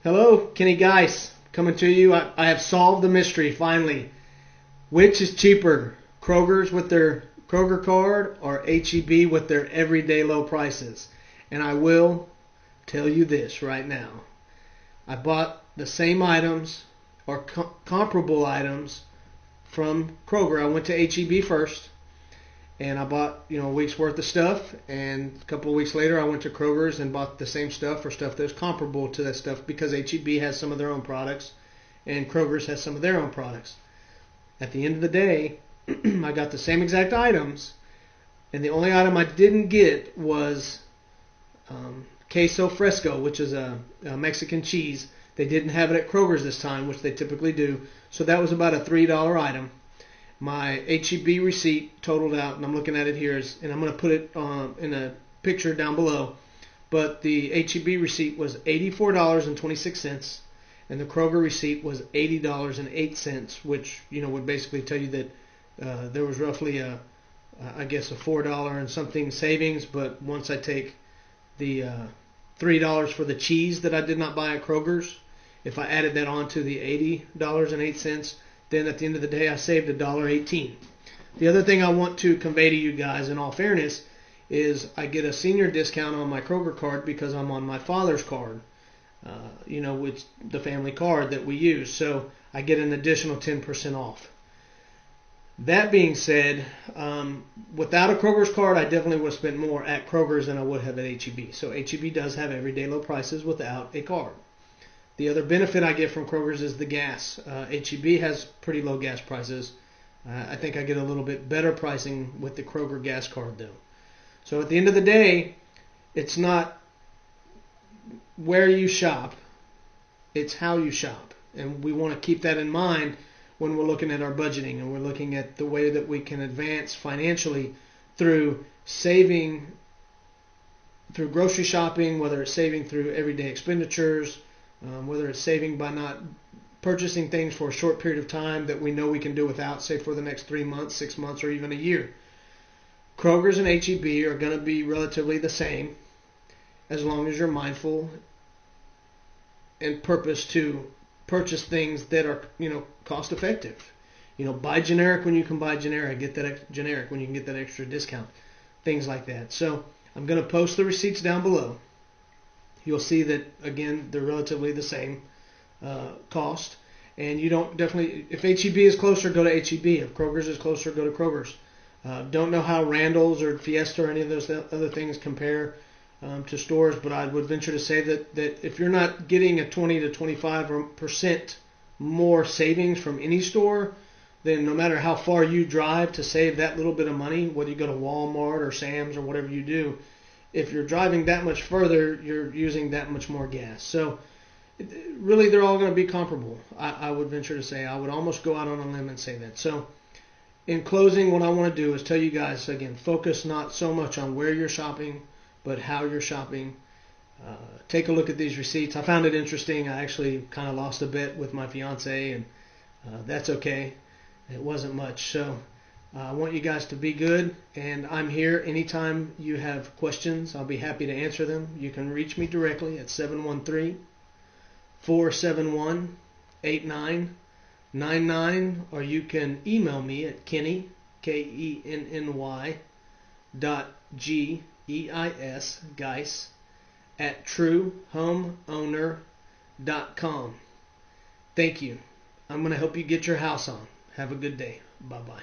Hello, Kenny Geis coming to you. I have solved the mystery finally. Which is cheaper, Kroger's with their Kroger card or HEB with their everyday low prices? And I will tell you this right now. I bought the same items or comparable items from Kroger. I went to HEB first and I bought, a week's worth of stuff, and a couple of weeks later I went to Kroger's and bought the same stuff or stuff that's comparable to that stuff because HEB has some of their own products and Kroger's has some of their own products. At the end of the day, I got the same exact items, and the only item I didn't get was queso fresco, which is a Mexican cheese. They didn't have it at Kroger's this time, which they typically do, so that was about a $3 item. My HEB receipt totaled out, and I'm looking at it here, and I'm going to put it in a picture down below. But the HEB receipt was $84.26, and the Kroger receipt was $80.08, which would basically tell you that there was roughly I guess a $4 and something savings. But once I take the $3 for the cheese that I did not buy at Kroger's, if I added that on to the $80.08. Then at the end of the day, I saved $1.18. The other thing I want to convey to you guys, in all fairness, is I get a senior discount on my Kroger card because I'm on my father's card, which the family card that we use. So I get an additional 10% off. That being said, without a Kroger's card, I definitely would have spent more at Kroger's than I would have at HEB. So HEB does have everyday low prices without a card. The other benefit I get from Kroger's is the gas. HEB has pretty low gas prices. I think I get a little bit better pricing with the Kroger gas card though. So at the end of the day, it's not where you shop, it's how you shop. And we want to keep that in mind when we're looking at our budgeting and we're looking at the way that we can advance financially through saving, through grocery shopping, whether it's saving through everyday expenditures, whether it's saving by not purchasing things for a short period of time that we know we can do without, say for the next 3 months, 6 months, or even a year. Kroger's and HEB are going to be relatively the same as long as you're mindful and purpose to purchase things that are, cost effective. Buy generic when you can buy generic, get that generic when you can get that extra discount, things like that. So I'm going to post the receipts down below. You'll see that, again, they're relatively the same cost. And you don't definitely, if HEB is closer, go to HEB. If Kroger's is closer, go to Kroger's. Don't know how Randall's or Fiesta or any of those other things compare to stores, but I would venture to say that if you're not getting a 20 to 25% more savings from any store, then no matter how far you drive to save that little bit of money, whether you go to Walmart or Sam's or whatever you do, if you're driving that much further, you're using that much more gas. So really, they're all going to be comparable. I would venture to say, I would almost go out on a limb and say that. So in closing, what I want to do is tell you guys, again, focus not so much on where you're shopping, but how you're shopping. Take a look at these receipts. I found it interesting. I actually kind of lost a bet with my fiance, and that's okay. It wasn't much. So I want you guys to be good, and I'm here anytime you have questions. I'll be happy to answer them. You can reach me directly at 713-471-8999, or you can email me at Kenny, Kenny, Geis, at truehomeowner.com. Thank you. I'm going to help you get your house on. Have a good day. Bye-bye.